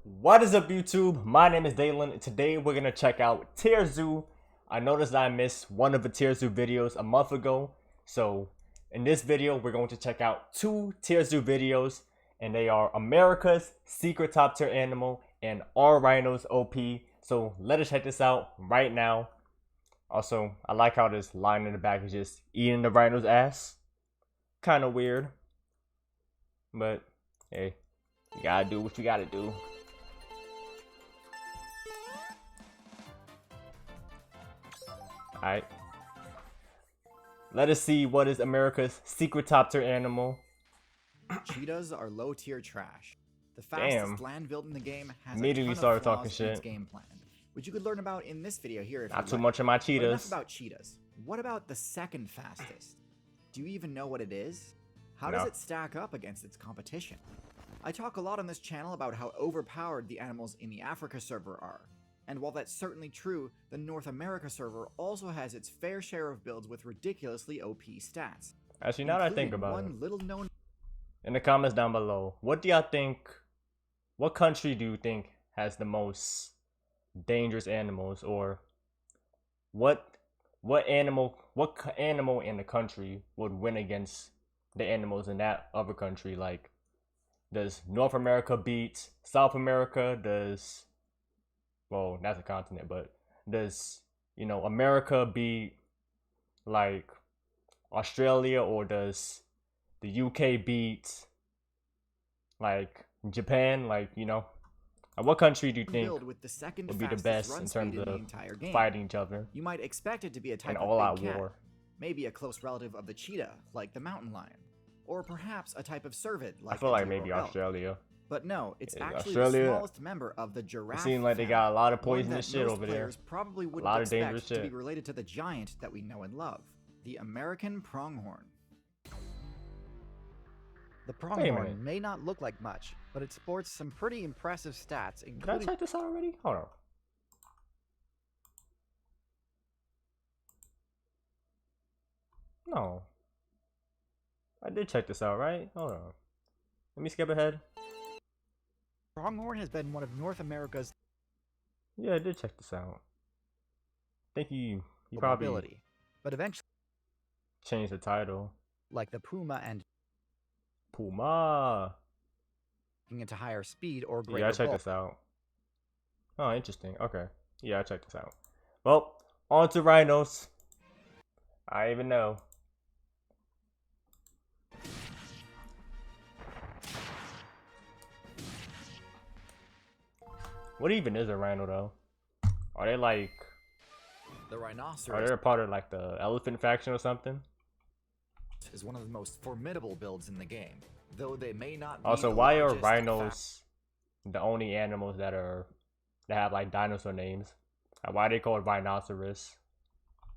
What is up, YouTube? My name is Dalen, and today we're gonna check out Tier Zoo. I noticed I missed one of the Tier Zoo videos a month ago, so in this video we're going to check out two Tier Zoo videos, and they are America's Secret Top Tier Animal and To Are Rhinos OP. So let us check this out right now. Also, I like how this line in the back is just eating the rhino's ass. Kind of weird, but hey, you gotta do what you gotta do. Alright. Let us see what is America's secret top tier animal. Cheetahs are low tier trash. The fastest land built in the game has immediately a ton started of flaws talking in shit. its game plan, which you could learn about in this video here if Not you'd too like. much of my But cheetahs. enough about cheetahs. What about the second fastest? Do you even know what it is? How does it stack up against its competition? I talk a lot on this channel about how overpowered the animals in the Africa server are. And while that's certainly true, the North America server also has its fair share of builds with ridiculously OP stats. Actually, now that I think about it, one little known in the comments down below, what do y'all think? What country do you think has the most dangerous animals, or what animal in the country would win against the animals in that other country? Like, does North America beat South America? Does, well, that's a continent, but does, America beat like Australia, or does the UK beat like Japan? Like, what country do you think build with the second would be the fastest best run in speed terms in the of entire game. fighting each other You might expect it to be a type in of all-out big cat, war? maybe a close relative of the cheetah, like the mountain lion, or perhaps a type of cervid, like I feel a like deer maybe or elk. Australia. But no, it's Yeah, actually Australia, the smallest member of the It giraffe seems like they family, got a lot of one poisonous that shit most over there. players probably wouldn't lot of expect dangerous to be shit. related to the giant that we know and love, the American pronghorn. The Wait a minute. pronghorn may not look like much, but it sports some pretty impressive stats, Did I including check this out already? Hold on. No. I did check this out, right? Hold on. Let me skip ahead. pronghorn has been one of North America's Yeah, I did check this out. I think he probably mobility, but eventually, changed the title. like the puma and Puma. into higher speed or greater Yeah, I checked bulk. this out. Oh, interesting. Okay. Yeah, I checked this out. Well, on to rhinos. I even know. What even is a rhino, though? Are they like... The Are rhinoceros they a part of like the elephant faction or something? is one of the most formidable builds in the game, though they may not be Also, the why are largest, rhinos the only animals that have like dinosaur names? Why are they called rhinoceros?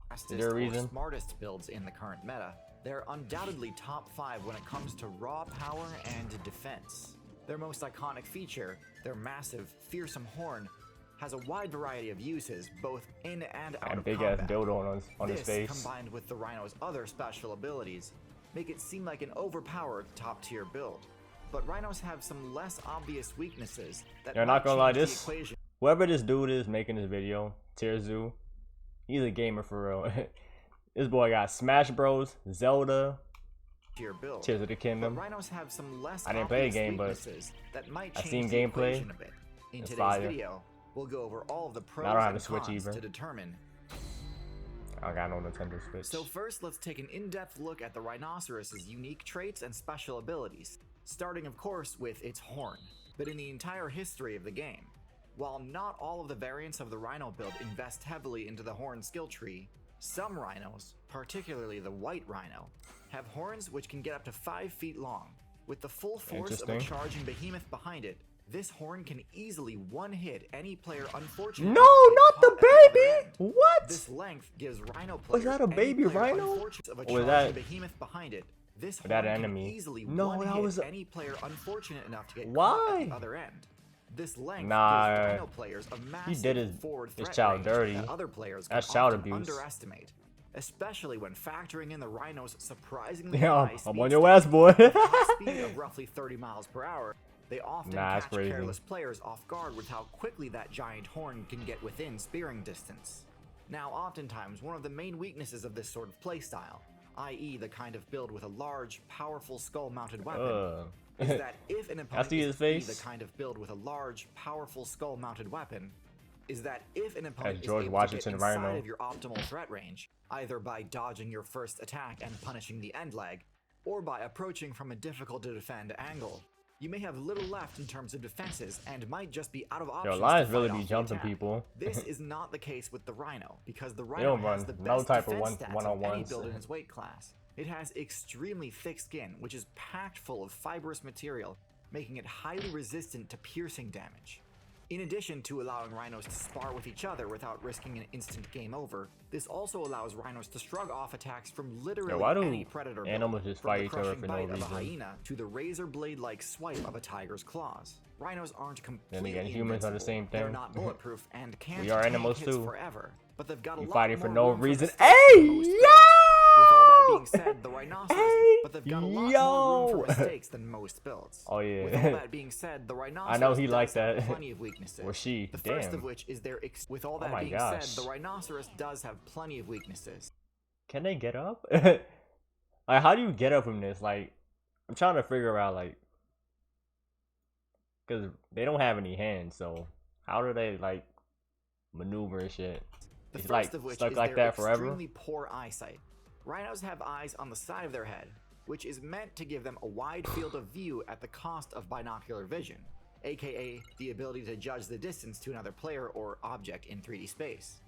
fastest, Is there a or reason? smartest builds in the current meta. They're undoubtedly top 5 when it comes to raw power and defense. Their most iconic feature, their massive, fearsome horn, has a wide variety of uses, both in and out And of big combat. ass dildo on his This, face. combined with the rhino's other special abilities, make it seem like an overpowered top-tier build. But rhinos have some less obvious weaknesses that You're might not gonna lie, change the this equation. whoever this dude is making this video, Tier Zoo, he's a gamer for real. This boy got Smash Bros, Zelda, Tier build. Tears of the But Kingdom. rhinos have some less I didn't play the obvious game, but weaknesses that might I change seen the gameplay. equation a bit. In It's today's fire. video, we'll go over all of the pros I don't have and a Switch cons either. to determine. I got no Nintendo Switch. So first, let's take an in-depth look at the rhinoceros's unique traits and special abilities, starting of course with its horn. But in the entire history of the game, while not all of the variants of the rhino build invest heavily into the horn skill tree, some rhinos, particularly the white rhino, have horns which can get up to 5 feet long. With the full force of a Interesting. charging behemoth behind it, this horn can easily one-hit any player unfortunate. No, enough to get not the caught at other baby! end. What? This length gives rhino Was players that a any baby player rhino? unfortunate of a Or was charging that- behemoth behind it. This or that horn can enemy? easily No, one that hit was a- any player unfortunate enough to get caught Why? at the other end. This length Nah, gives rhino players a massive did his forward threat child range dirty. that other players That's can child often abuse. underestimate, especially when factoring in the rhino's surprisingly Yeah, high I'm speed on your ass, boy. stat. Top speed of roughly 30 miles per hour. They often Nah, that's catch crazy. careless players off guard with how quickly that giant horn can get within spearing distance. Now, oftentimes, one of the main weaknesses of this sort of playstyle, i.e. the kind of build with a large, powerful skull-mounted weapon, is that if an opponent see his face. the kind of build with a large, powerful skull-mounted weapon, is that if an opponent George is able Washington to get inside Rhino. of your optimal threat range, either by dodging your first attack and punishing the end leg, or by approaching from a difficult to defend angle, you may have little left in terms of defenses and might just be out of options. Yo, lions to really fight be off the jumping attack. people. This is not the case with the Rhino, because the They Rhino don't has run the no best type of defense stats of any one-on-ones. build in its weight class. It has extremely thick skin, which is packed full of fibrous material, making it highly resistant to piercing damage. In addition to allowing rhinos to spar with each other without risking an instant game over, this also allows rhinos to shrug off attacks from literally why do any predator build, animals just from fight the each other crushing for no bite of a reason? hyena to the razor blade-like swipe of a tiger's claws. Rhinos aren't completely Then again, humans are the invincible. same They're thing. not bulletproof and can't We are tank animals hits too. forever, but they've got a You lot fighting for more no room reason. mistakes than Hey, most yo! builds. With all that being said, the rhinoceros, but they've got a lot more room for mistakes than most builds. Oh yeah. With all that being said, the rhinoceros I know he does liked have that. plenty of weaknesses. Or she. The Damn. first of which is their with all that my being gosh. said, the rhinoceros does have plenty of weaknesses. Can they get up? Like, how do you get up from this? Like, I'm trying to figure out, like, because they don't have any hands, so how do they, like, maneuver and shit? The It's first like of which stuck is like their that forever. extremely poor eyesight. Rhinos have eyes on the side of their head, which is meant to give them a wide field of view at the cost of binocular vision, aka the ability to judge the distance to another player or object in 3D space.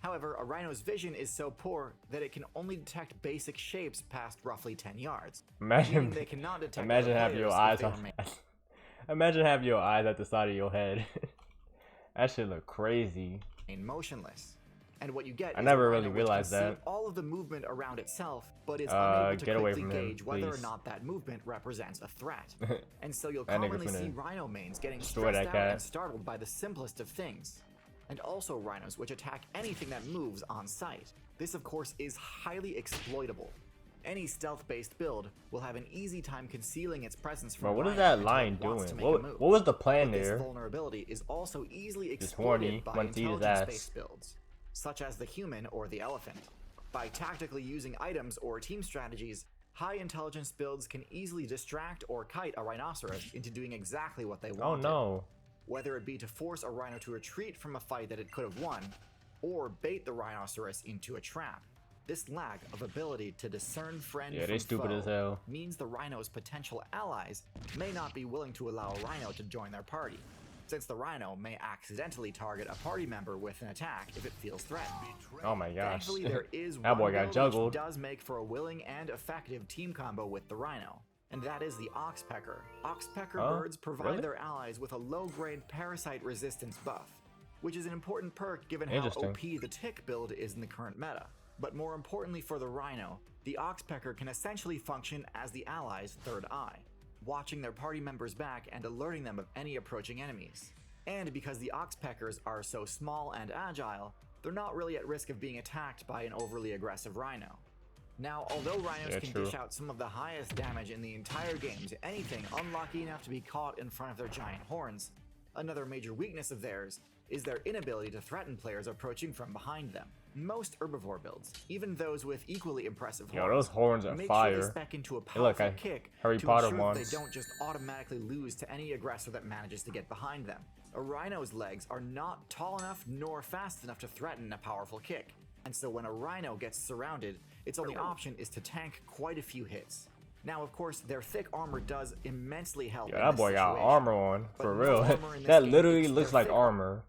However, a rhino's vision is so poor that it can only detect basic shapes past roughly 10 yards. Imagine, Meaning they cannot detect imagine other having your players eyes if they on. remain- Imagine having your eyes at the side of your head. That shit look crazy. motionless. And what you get I is never a really rhino which realized can see that. all of the movement around itself, but is unable to Get away quickly from him, gauge whether or please. not that movement represents a threat. And so you'll That nigga commonly see finna rhino mains getting destroy stressed that out cat. and startled by the simplest of things. And also rhinos which attack anything that moves on sight. This of course is highly exploitable. Any stealth-based build will have an easy time concealing its presence from Bro, what a is rhino that until it lion wants to doing? make a move. What was the plan But this there? vulnerability is also easily Just horny, exploited by wanted to eat his intelligence-based ass. builds, such as the human or the elephant. By tactically using items or team strategies, high intelligence builds can easily distract or kite a rhinoceros into doing exactly what they Oh wanted. no. Whether it be to force a rhino to retreat from a fight that it could have won, or bait the rhinoceros into a trap. This lack of ability to discern friend Yeah, from they stupid foe as hell. means the rhino's potential allies may not be willing to allow a rhino to join their party, since the rhino may accidentally target a party member with an attack if it feels threatened. Oh my gosh. Thankfully, there is That one boy got build which juggled. does make for a willing and effective team combo with the rhino, and that is the oxpecker. Oxpecker Huh? birds provide Really? their allies with a low-grade parasite resistance buff, which is an important perk given how Interesting. OP the tick build is in the current meta. But more importantly for the rhino, the oxpecker can essentially function as the allies' third eye, watching their party members back and alerting them of any approaching enemies. And because the oxpeckers are so small and agile, they're not really at risk of being attacked by an overly aggressive rhino. Now, although rhinos Yeah, can true. dish out some of the highest damage in the entire game to anything unlucky enough to be caught in front of their giant horns, another major weakness of theirs is their inability to threaten players approaching from behind them. Most herbivore builds, even those with equally impressive Yo, horns, those horns are make fire. sure they spec into a They look powerful like kick Harry to Potter ensure that ones. they don't just automatically lose to any aggressor that manages to get behind them. A rhino's legs are not tall enough nor fast enough to threaten a powerful kick, and so when a rhino gets surrounded, its only option is to tank quite a few hits. Now, of course, their thick armor does immensely help. Yo, in that this boy got situation, armor on, but for no real. armor in this That game literally beats looks their like thick armor.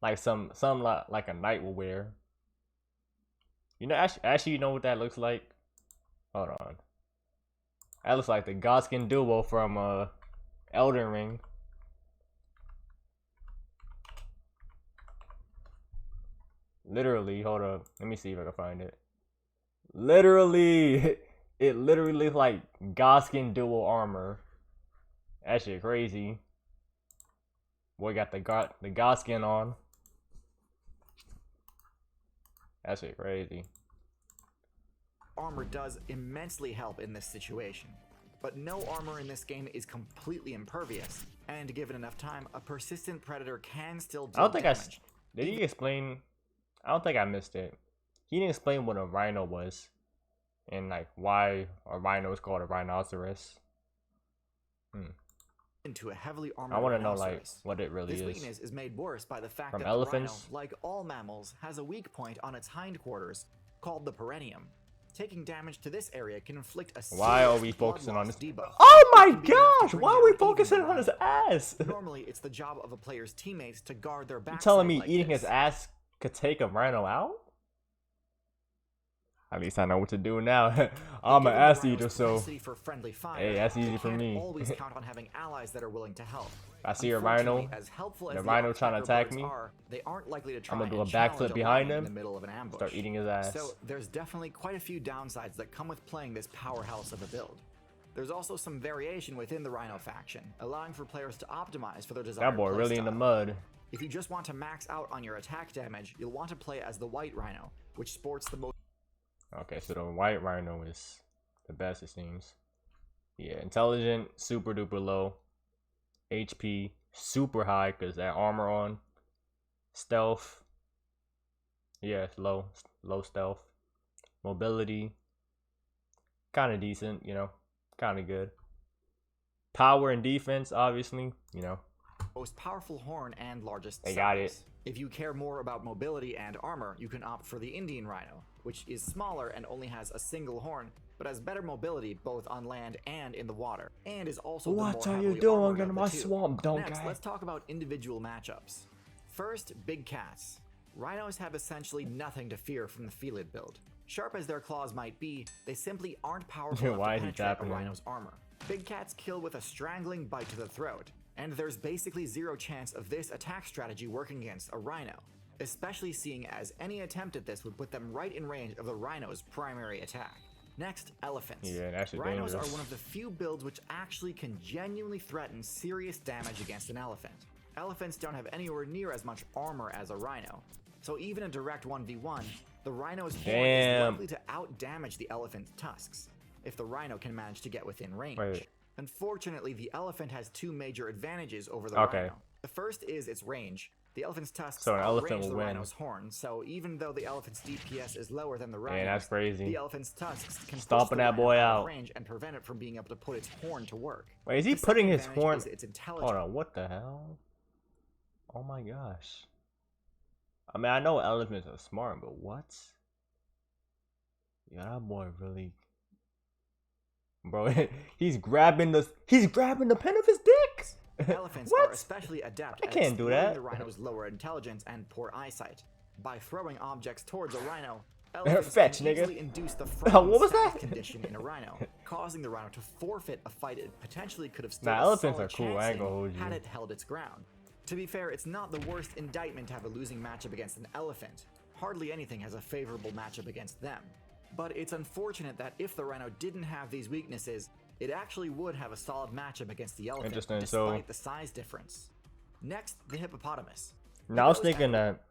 Like some like a knight will wear. You know, actually, you know what that looks like? Hold on. That looks like the Godskin duo from Elden Ring. Literally, hold up. Let me see if I can find it. Literally, it literally looks like Godskin duo armor. That shit crazy. Boy got the Godskin on. That shit crazy. Armor does immensely help in this situation. But no armor in this game is completely impervious, and given enough time, a persistent predator can still I deal don't think damage. did he explain? I don't think I missed it. He didn't explain what a rhino was, and like why a rhino is called a rhinoceros. Into a heavily armored I want to know like rhinoceros. what it really This is. weakness is made worse by the fact From that elephants? the rhino, like all mammals, has a weak point on its hindquarters, called the perineum. Taking damage to this area can inflict a Why are serious we blood focusing on loss this? debuff. Oh my It can be enough to gosh! bring Why are down we even focusing the on his rhino. ass? Normally, it's the job of a player's teammates to guard their You backside telling me like eating this. his ass could take a rhino out? At least I know what to do now. I'm an Given the ass rhino's eater, so propensity for friendly fire, hey, that's easy it for can't me. always count on having allies that are willing to help. I see a rhino, Unfortunately, as helpful as the the rhino trying to Oxpecker attack birds me. are, they aren't likely to try I'm gonna do a and challenge backflip a behind lion in him, the middle of an ambush. start eating his ass. So there's definitely quite a few downsides that come with playing this powerhouse of a build. There's also some variation within the Rhino faction, allowing for players to optimize for their desired That boy really in the playstyle. mud. If you just want to max out on your attack damage, you'll want to play as the White Rhino, which sports the most Okay, so the white rhino is the best, it seems. Yeah, intelligent, super duper low. HP, super high, because that armor on. Stealth. Yeah, it's low stealth. Mobility. Kind of decent, you know. Kind of good. Power and defense, obviously, you know. most powerful horn and largest They size. got it. If you care more about mobility and armor, you can opt for the Indian Rhino, which is smaller and only has a single horn, but has better mobility both on land and in the water, and is also the What more are you heavily doing armored in of my the two. swamp, don't Next, I? let's talk about individual matchups. First, big cats. Rhinos have essentially nothing to fear from the Felid build. Sharp as their claws might be, they simply aren't powerful enough Why to is he penetrate a tapping him? rhino's armor. Big cats kill with a strangling bite to the throat, and there's basically zero chance of this attack strategy working against a rhino, especially seeing as any attempt at this would put them right in range of the rhino's primary attack. Next, elephants. Yeah, that's Rhinos dangerous. are one of the few builds which actually can genuinely threaten serious damage against an elephant. Elephants don't have anywhere near as much armor as a rhino, so even a direct 1v1, the rhino's horn is Damn. likely to out-damage the elephant's tusks, if the rhino can manage to get within range. Wait. Unfortunately, the elephant has two major advantages over the Okay. rhino. The first is its range. The elephant's tusks So an elephant outrange will the win. rhino's horn, so even though the elephant's DPS is lower than the rhino's, Man, that's crazy. the elephant's tusks can push Stomping the that rhino boy out of out. range and prevent it from being able to put its horn to work. Wait, is he The putting second his advantage horn? is its intelligence. Hold on, what the hell? Oh my gosh. I mean, I know elephants are smart, but what? Yeah, that boy really. Bro, he's grabbing the pin of his dick. Elephants What? are especially adept I at can't do exploiting that. the rhino's lower intelligence and poor eyesight. By throwing objects towards a rhino, elephants Fetch, can nigga. easily induce the What was status that? condition in a rhino, causing the rhino to forfeit a fight it potentially could have stood Nah, a elephants solid are cool, chance I ain't gonna in hold you. had it held its ground. To be fair, it's not the worst indictment to have a losing matchup against an elephant. Hardly anything has a favorable matchup against them. But it's unfortunate that if the rhino didn't have these weaknesses, it actually would have a solid matchup against the elephant, Interesting, despite so- the size difference. Next, the hippopotamus. Now I was Hippos thinking have- that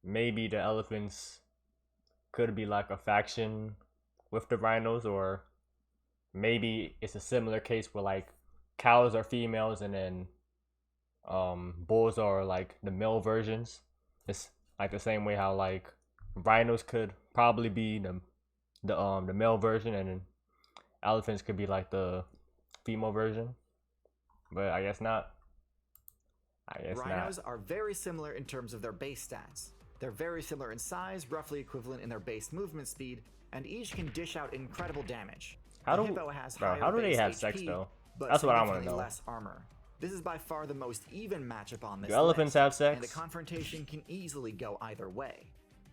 maybe the elephants could be like a faction with the rhinos, or maybe it's a similar case where like cows are females and then bulls are like the male versions. It's like the same way how like rhinos could probably be the male version, and then elephants could be like the female version. But I guess not. I guess Rhinos not. are very similar in terms of their base stats. They're very similar in size, roughly equivalent in their base movement speed, and each can dish out incredible damage. How The do- hippo has bro, higher how do they base have HP, sex, though? but That's what I wanna significantly know. less armor. This is by far the most even matchup on this Do elephants list, have sex? and a confrontation can easily go either way.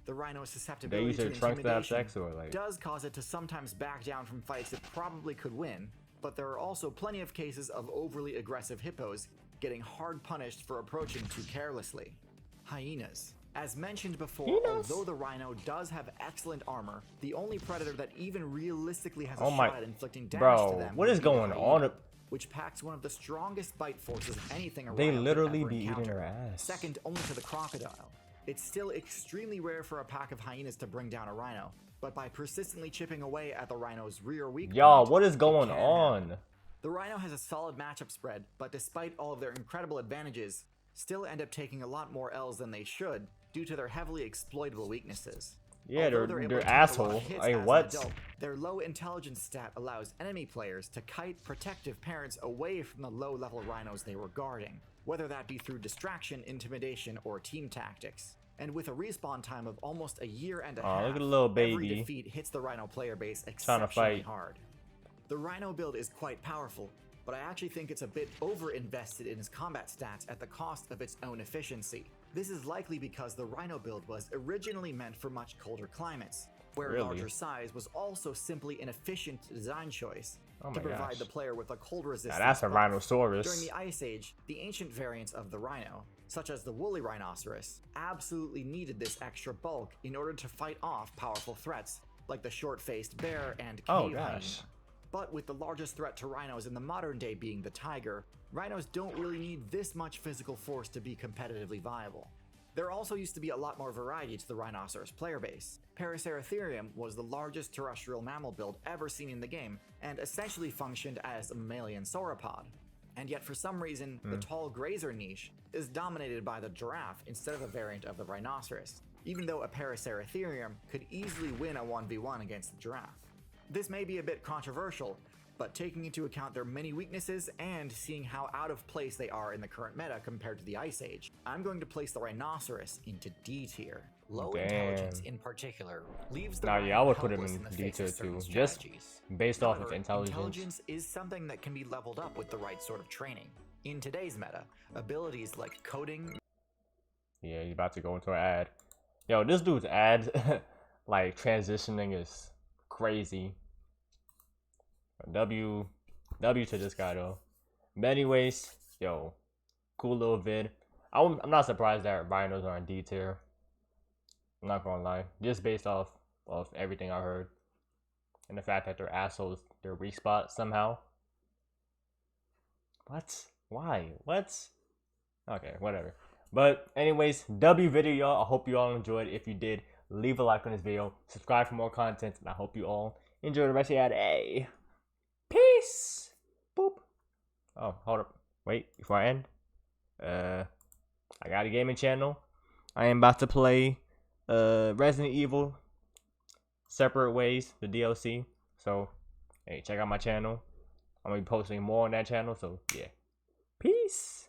The rhino's They susceptibility use their to trunks to have intimidation sex, or like? does cause it to sometimes back down from fights it probably could win, but there are also plenty of cases of overly aggressive hippos getting hard punished for approaching too carelessly. Hyenas. As mentioned before, Hyenas? although the rhino does have excellent armor, the only predator that even realistically has a Oh my- shot at inflicting damage Bro, to them what would is be the going on? hyena, which packs one of the strongest bite forces of anything a They rhino could literally ever be eating encounter, her ass. second only to the crocodile. It's still extremely rare for a pack of hyenas to bring down a rhino, but by persistently chipping away at the Rhino's rear weak Y'all, point, what is it going can on? happen. The Rhino has a solid matchup spread, but despite all of their incredible advantages, still end up taking a lot more L's than they should due to their heavily exploitable weaknesses. Yeah, Although they're able to take a lot asshole. of hits Like as an what? adult, their low intelligence stat allows enemy players to kite protective parents away from the low-level rhinos they were guarding, whether that be through distraction, intimidation, or team tactics. And with a respawn time of almost a year and a half, look at the little every baby defeat hits the Rhino player base trying to exceptionally fight. hard. The Rhino build is quite powerful, but I actually think it's a bit over-invested in its combat stats at the cost of its own efficiency. This is likely because the Rhino build was originally meant for much colder climates, where Really? larger size was also simply an efficient design choice Oh to my provide gosh. the player with a cold resistance. Now that's a buff. rhinoceros. During the Ice Age, the ancient variants of the Rhino, such as the woolly rhinoceros, absolutely needed this extra bulk in order to fight off powerful threats, like the short-faced bear and cave Oh, hyena. gosh. But with the largest threat to rhinos in the modern day being the tiger, rhinos don't really need this much physical force to be competitively viable. There also used to be a lot more variety to the rhinoceros player base. Paraceratherium was the largest terrestrial mammal build ever seen in the game, and essentially functioned as a mammalian sauropod. And yet for some reason, the tall grazer niche is dominated by the giraffe instead of a variant of the rhinoceros, even though a Paraceratherium could easily win a 1v1 against the giraffe. This may be a bit controversial, but taking into account their many weaknesses and seeing how out of place they are in the current meta compared to the Ice Age, I'm going to place the rhinoceros into D tier. Low Damn. intelligence in particular leaves the Now, rhino yeah, I would put him helpless in the D face tier of certain too, just strategies. based off of However, intelligence. is something that can be leveled up with the right sort of training. In today's meta, abilities like coding, Yeah, he's about to go into an ad. Yo, this dude's ad, like transitioning is crazy. W to this guy though. But anyways, yo, cool little vid. I'm not surprised that rhinos are in D tier. I'm not gonna lie, just based off of everything I heard, and the fact that they're assholes, they're weak spot somehow. What? Why? What? Okay, whatever. But anyways, W video, y'all. I hope you all enjoyed. If you did, leave a like on this video, subscribe for more content, and I hope you all enjoy the rest of your day. Peace. Boop. Oh, hold up. Wait, before I end, I got a gaming channel. I am about to play Resident Evil Separate Ways, the DLC. So, hey, check out my channel. I'm gonna be posting more on that channel. So, yeah. Peace.